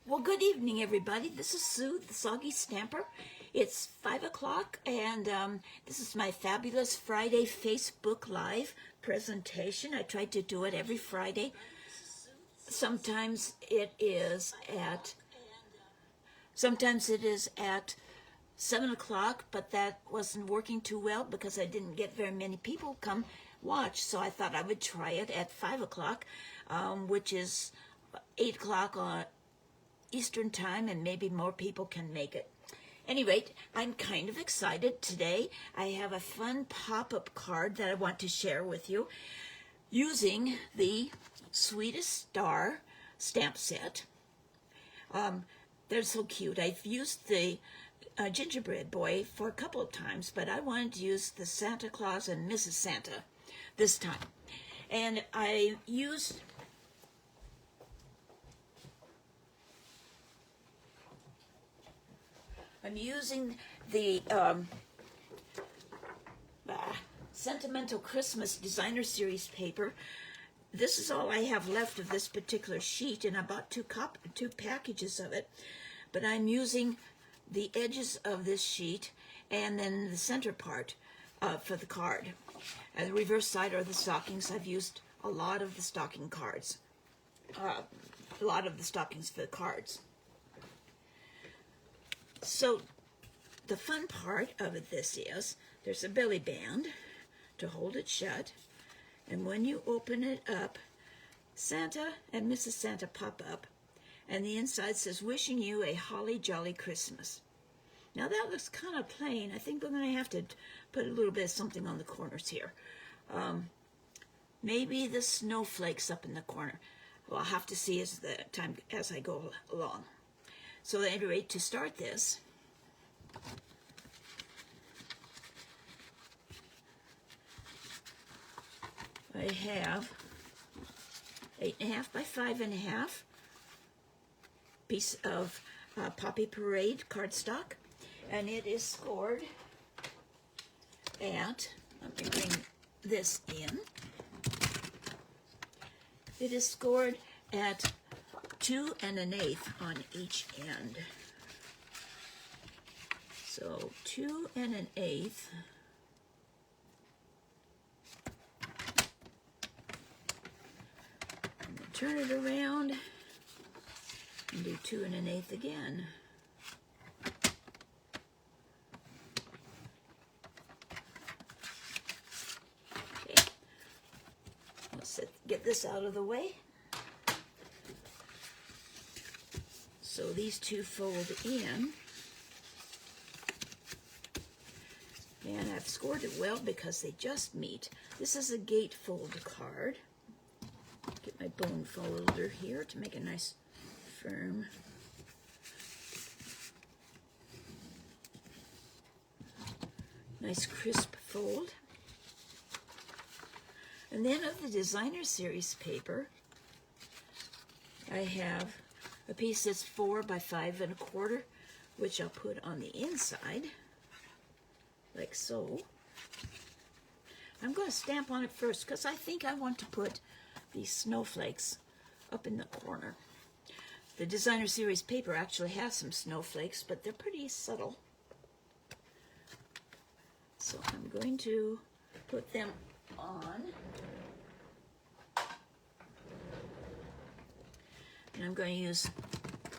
Well, good evening, everybody. This is Sue, the Soggy Stamper. It's 5 o'clock, and this is my fabulous Friday Facebook Live presentation. I try to do it every Friday. Sometimes it is at 7 o'clock, but that wasn't working too well because I didn't get very many people come watch, so I thought I would try it at 5 o'clock, which is 8 o'clock on Eastern time, and maybe more people can make it. Any rate, I'm kind of excited today. I have a fun pop-up card that I want to share with you using the Sweetest Star stamp set. They're so cute. I've used the gingerbread boy for a couple of times, but I wanted to use the Santa Claus and Mrs. Santa this time. And I'm using the Sentimental Christmas Designer Series paper. This is all I have left of this particular sheet, and I bought two packages of it. But I'm using the edges of this sheet and then the center part for the card. The reverse side are the stockings. I've used a lot of the stocking cards, a lot of the stockings for the cards. So the fun part of this is there's a belly band to hold it shut, and when you open it up, Santa and Mrs. Santa pop up, and the inside says, "Wishing you a holly jolly Christmas." Now that looks kind of plain. I think we're going to have to put a little bit of something on the corners here. Maybe the snowflakes up in the corner. Well, I'll have to see as I go along. So at any rate, to start this, I have 8.5 by 5.5 piece of Poppy Parade cardstock, and it is scored at, let me bring this in, it is scored at 2 1/8 on each end. So 2 1/8. And then turn it around and do 2 1/8 again. Okay. Let's get this out of the way. So these two fold in, and I've scored it well because they just meet. This is a gatefold card. Get my bone folder here to make a nice firm. Nice crisp fold. And then of the Designer Series paper, I have a piece that's 4 by 5 1/4, which I'll put on the inside, like so. I'm going to stamp on it first because I think I want to put these snowflakes up in the corner. The Designer Series paper actually has some snowflakes, but they're pretty subtle. So I'm going to put them on. And I'm going to use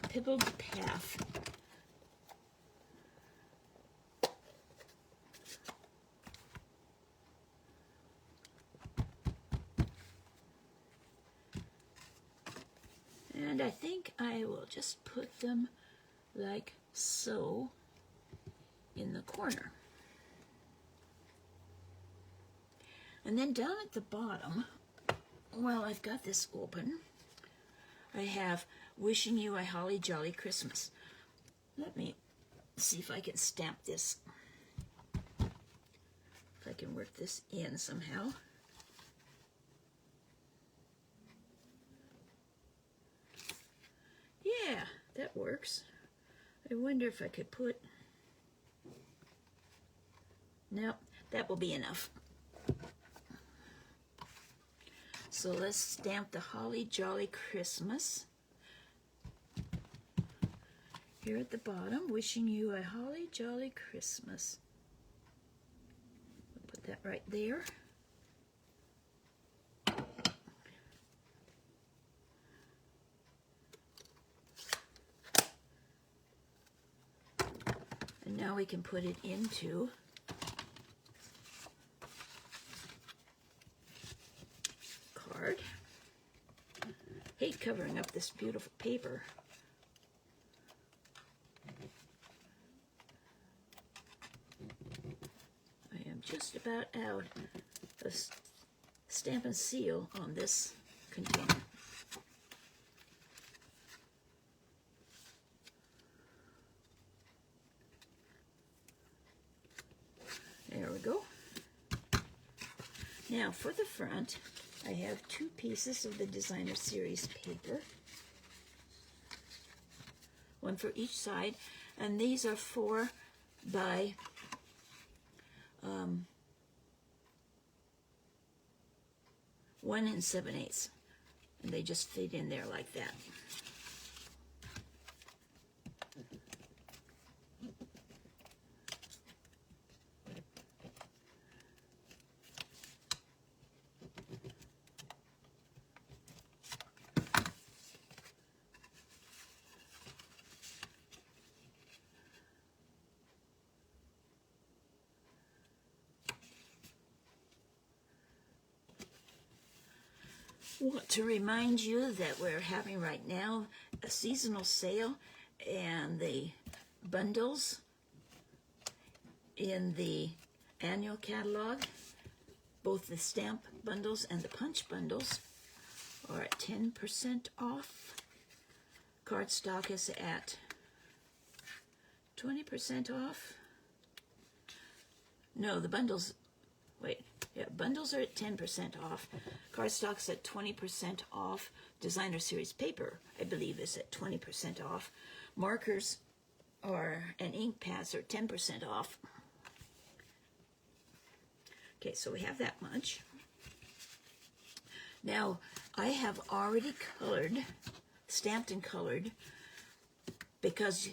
Pibbled Path. And I think I will just put them like so in the corner. And then down at the bottom, well, I've got this open, I have "Wishing you a holly jolly Christmas." Let me see if I can stamp this. If I can work this in somehow. Yeah, that works. I wonder if I could put... Nope, that will be enough. So let's stamp the Holly Jolly Christmas. here at the bottom, wishing you a holly jolly Christmas. We'll put that right there. And now we can put it into card. Hate covering up this beautiful paper. I am just about out of stamp and seal on this container. There we go. Now for the front, I have 2 pieces of the Designer Series paper, one for each side, and these are 4 by 1 7/8, and they just fit in there like that. Want to remind you that we're having right now a seasonal sale, and the bundles in the annual catalog, both the stamp bundles and the punch bundles, are at 10% off. Cardstock is at 20% off. No, the bundles, wait. Yeah, bundles are at 10% off. Cardstock's at 20% off. Designer Series paper, I believe, is at 20% off. Markers and ink pads are 10% off. Okay, so we have that much. Now, I have already colored, stamped and colored, because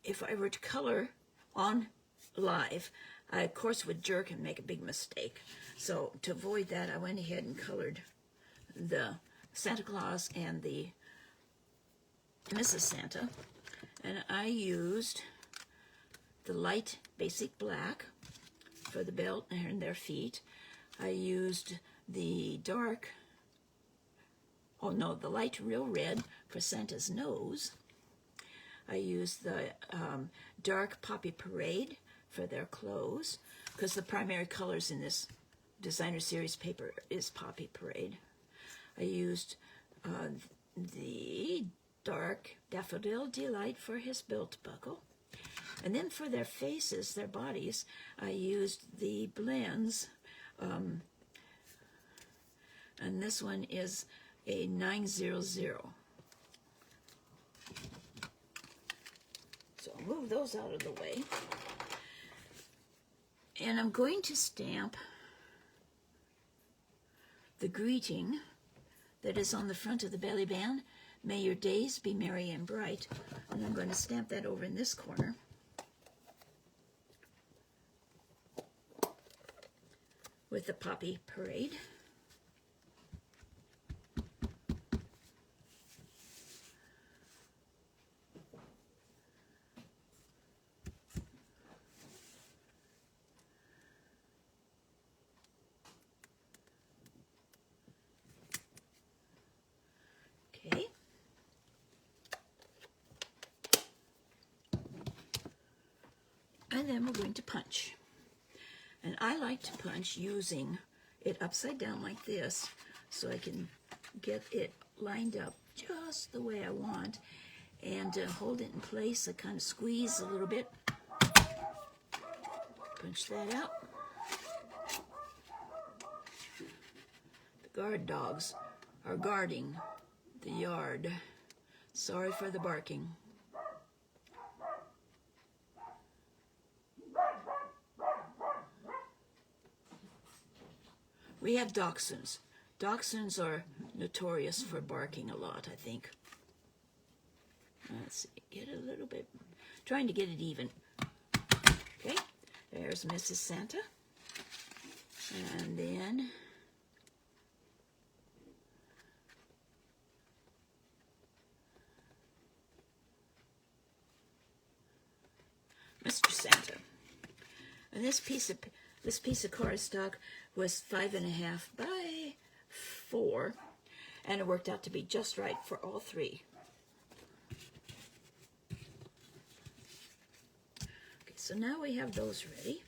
if I were to color on live, I, of course, would jerk and make a big mistake. So to avoid that, I went ahead and colored the Santa Claus and the Mrs. Santa. And I used the light basic black for the belt and their feet. I used the dark, the light real red for Santa's nose. I used the dark Poppy Parade for their clothes, because the primary colors in this Designer Series paper is Poppy Parade. I used the dark Daffodil Delight for his belt buckle. And then for their faces, their bodies, I used the blends. And this one is a 900. So I'll move those out of the way. And I'm going to stamp the greeting that is on the front of the belly band. May your days be merry and bright. And I'm going to stamp that over in this corner. With the Poppy Parade. Okay. And then we're going to punch. And I like to punch using it upside down like this, so I can get it lined up just the way I want. And to hold it in place, I kind of squeeze a little bit. Punch that out. The guard dogs are guarding the yard. Sorry for the barking. We have dachshunds. Dachshunds are notorious for barking a lot, I think. Let's see, get it a little bit, trying to get it even. Okay, there's Mrs. Santa. And then Mr. Santa. And this piece of cardstock was 5.5 by 4, and it worked out to be just right for all three. Okay, so now we have those ready.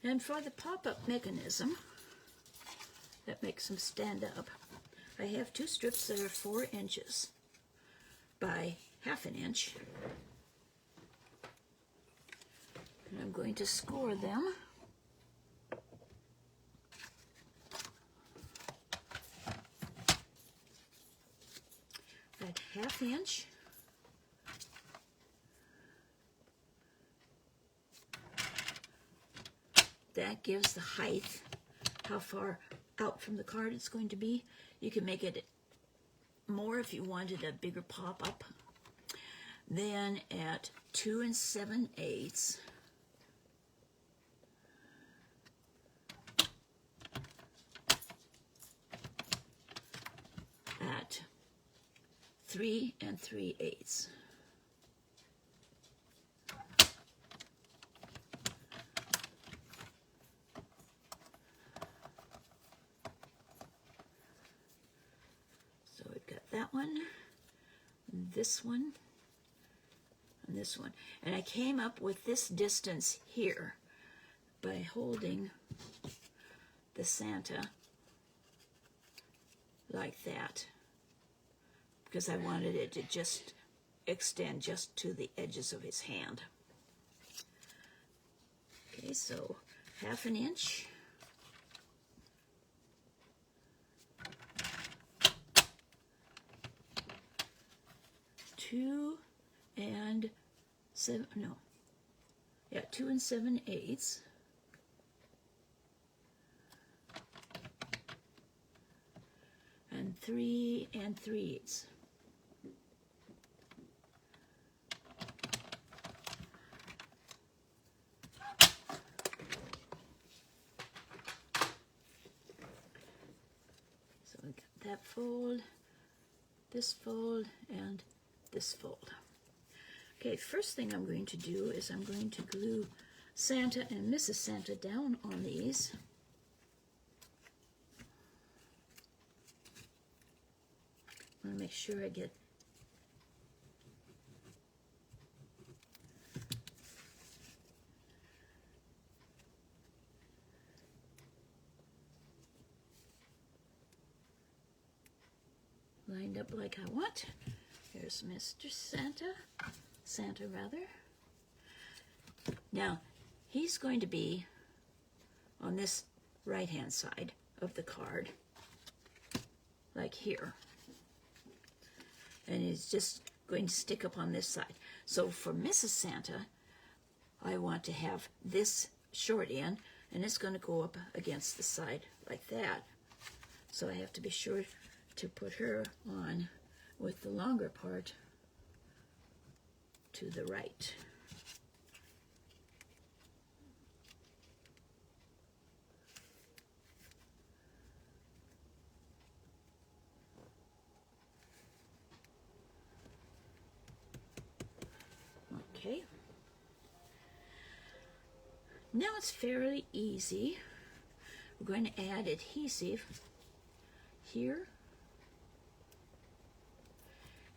And for the pop-up mechanism that makes them stand up, I have 2 strips that are 4 inches by 1/2 inch. And I'm going to score them. At 1/2 inch. That gives the height, how far out from the card it's going to be. You can make it more if you wanted a bigger pop-up. Then at 2 7/8, at 3 3/8. That one, this one, and this one. And I came up with this distance here by holding the Santa like that, because I wanted it to just extend just to the edges of his hand. Okay, so 1/2 inch. 2 7/8. And 3 3/8. So we got that fold, this fold, and this fold. Okay, first thing I'm going to do is I'm going to glue Santa and Mrs. Santa down on these. I want to make sure I get lined up like I want. Here's Mr. Santa rather. Now, he's going to be on this right-hand side of the card, like here. And he's just going to stick up on this side. So for Mrs. Santa, I want to have this short end, and it's going to go up against the side like that. So I have to be sure to put her on with the longer part to the right. Okay. Now it's fairly easy. We're going to add adhesive here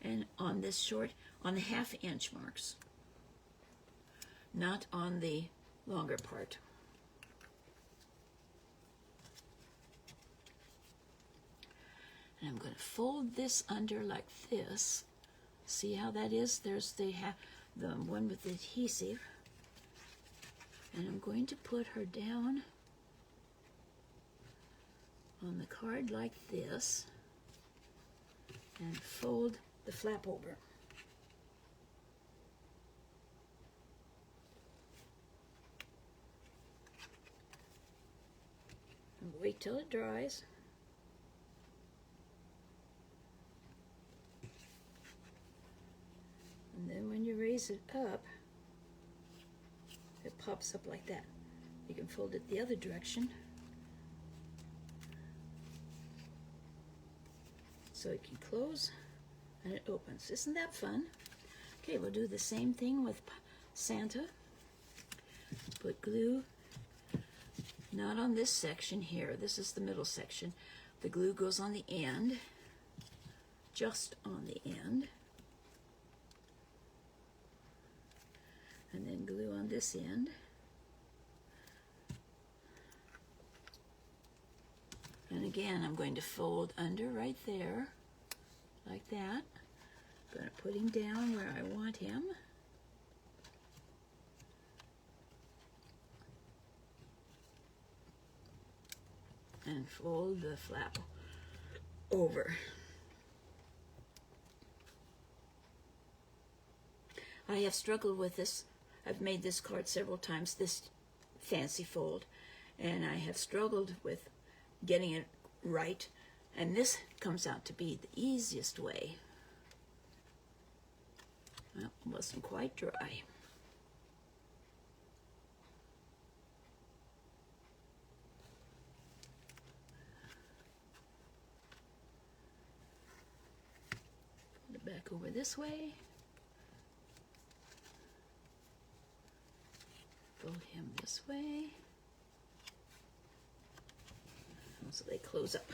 and on this short, on the 1/2 inch marks, not on the longer part. And I'm going to fold this under like this. See how that is? There's the one with the adhesive. And I'm going to put her down on the card like this and fold the flap over. Wait till it dries. And then when you raise it up, it pops up like that. You can fold it the other direction so it can close and it opens. Isn't that fun? Okay, we'll do the same thing with Santa. Put glue, not on this section here. This is the middle section. The glue goes on the end, just on the end. And then glue on this end. And again, I'm going to fold under right there, like that. I'm going to put him down where I want him. And fold the flap over. I have struggled with this. I've made this card several times, this fancy fold, and I have struggled with getting it right, and this comes out to be the easiest way. Well, it wasn't quite dry. Put it back over this way. Fold him this way. So they close up.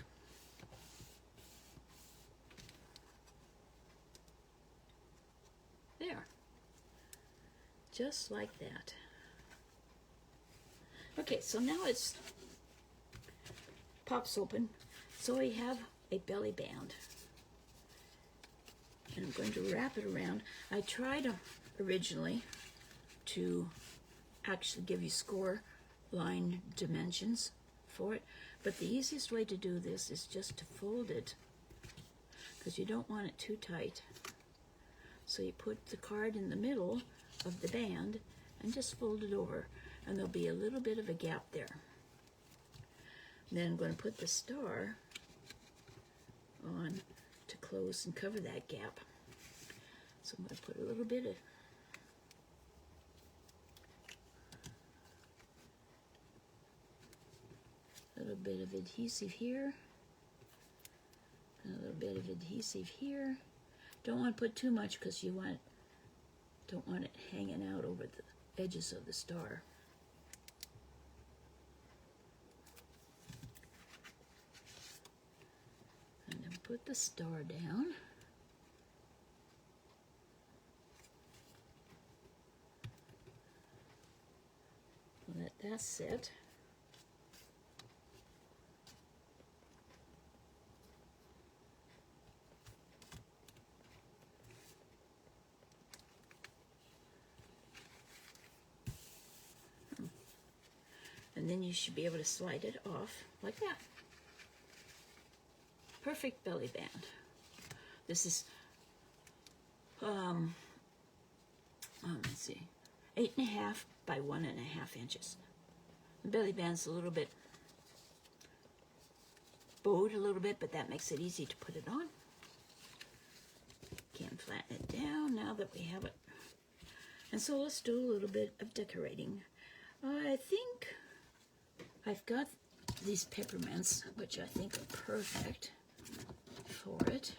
There. Just like that. Okay, so now it's pops open. So we have a belly band. And I'm going to wrap it around. I tried originally to actually give you score line dimensions for it, but the easiest way to do this is just to fold it, because you don't want it too tight. So you put the card in the middle of the band and just fold it over, and there'll be a little bit of a gap there. And then I'm going to put the star on to close and cover that gap. So I'm going to put a little bit of adhesive here, and a little bit of adhesive here. Don't want to put too much because you don't want it hanging out over the edges of the star. And then put the star down. Let that sit. And then you should be able to slide it off like that. Perfect belly band. This is, let's see, 8.5 by 1.5 inches. The belly band's a little bit bowed a little bit, but that makes it easy to put it on. Can flatten it down now that we have it. And so let's do a little bit of decorating. I think I've got these peppermints, which I think are perfect for it.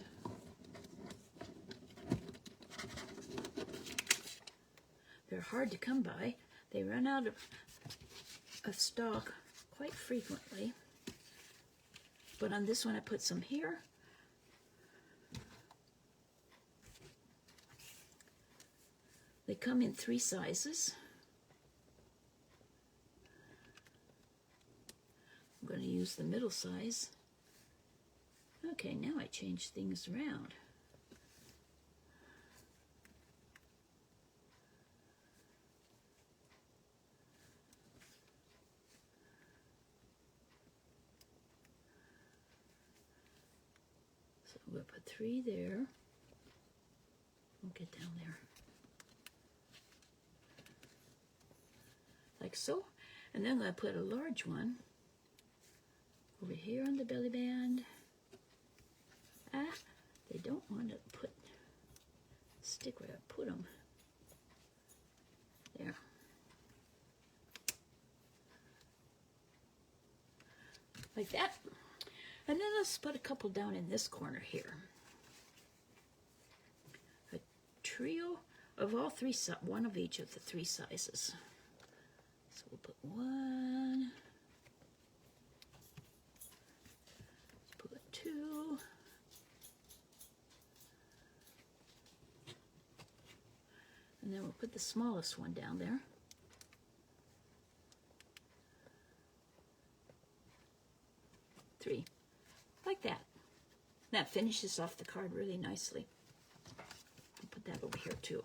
They're hard to come by. They run out of stock quite frequently. But on this one I put some here. They come in 3 sizes. I'm going to use the middle size. Okay, now I change things around. So we'll put 3 there. We'll get down there. Like so. And then I'm going to put a large one over here on the belly band. They don't want to stick where I put them. There. Like that. And then let's put a couple down in this corner here. A trio of all three, one of each of the three sizes. So we'll put one. Let's put two. And then we'll put the smallest one down there. Three, like that. That finishes off the card really nicely. I'll put that over here too.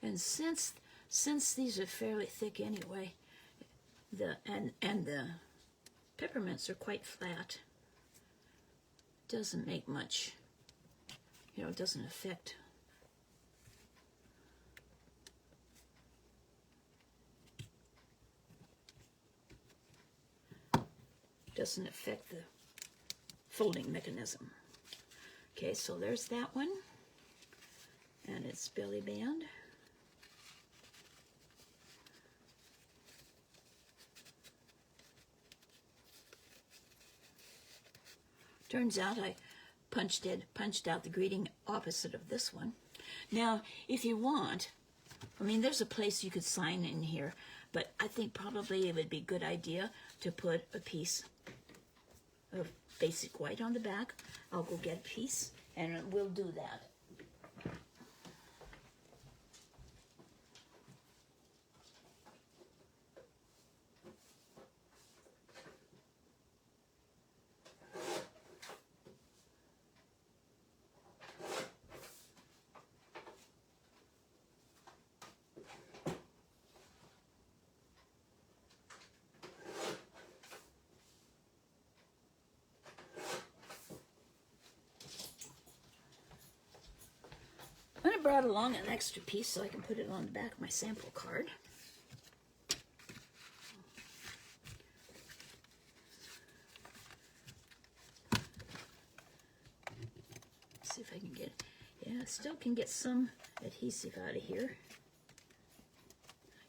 And since these are fairly thick anyway, the peppermints are quite flat, doesn't make much, it doesn't affect. Doesn't affect the folding mechanism. Okay, so there's that one, and its belly band. Turns out I punched out the greeting opposite of this one. Now, if you want, there's a place you could sign in here, but I think probably it would be a good idea to put a piece of basic white on the back. I'll go get a piece, and we'll do that. I brought along an extra piece so I can put it on the back of my sample card. Let's see if I can get, I still can get some adhesive out of here.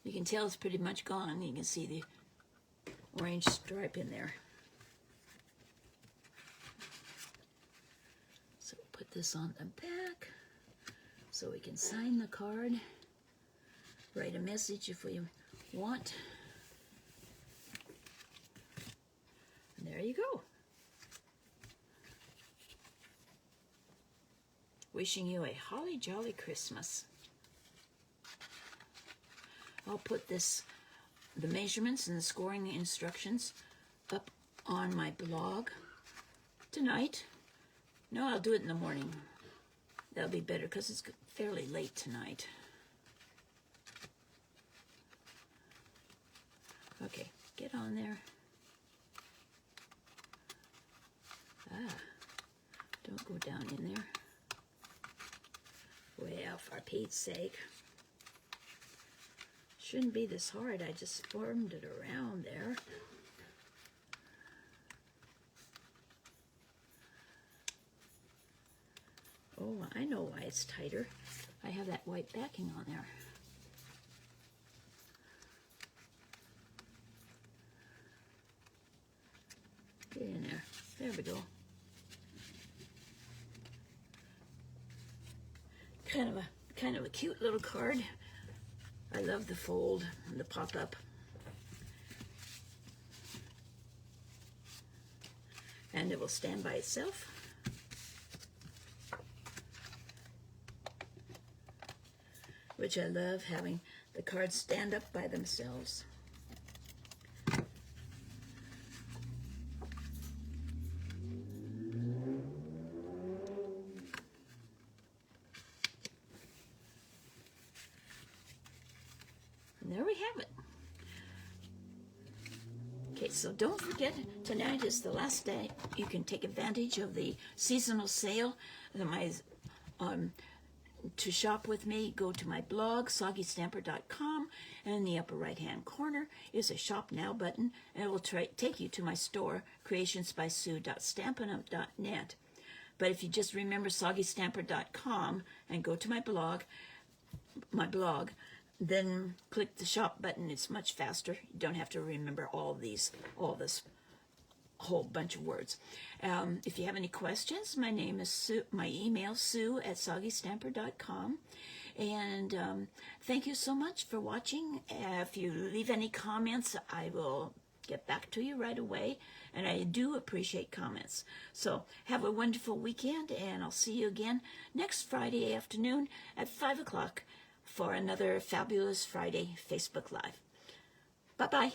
You can tell it's pretty much gone. You can see the orange stripe in there. So we'll put this on the back. So we can sign the card, write a message if we want. And there you go. Wishing you a holly jolly Christmas. I'll put the measurements and the scoring instructions up on my blog tonight. No, I'll do it in the morning. That'll be better because it's fairly late tonight. Okay, get on there. Don't go down in there. Well, for Pete's sake. Shouldn't be this hard. I just formed it around there. Oh, I know why it's tighter. I have that white backing on there. Get in there. There we go. Kind of a cute little card. I love the fold and the pop-up. And it will stand by itself. Which I love, having the cards stand up by themselves. And there we have it. Okay, so don't forget, tonight is the last day you can take advantage of the seasonal sale. My to shop with me, go to my blog, soggystamper.com, and in the upper right-hand corner is a Shop Now button, and it will take you to my store, creationsbysue.stampinup.net. But if you just remember soggystamper.com and go to my blog, then click the shop button. It's much faster. You don't have to remember all this whole bunch of words. If you have any questions, my name is Sue. My email, sue@soggystamper.com. And thank you so much for watching. If you leave any comments, I will get back to you right away. And I do appreciate comments. So have a wonderful weekend, and I'll see you again next Friday afternoon at 5 o'clock for another Fabulous Friday Facebook Live. Bye-bye.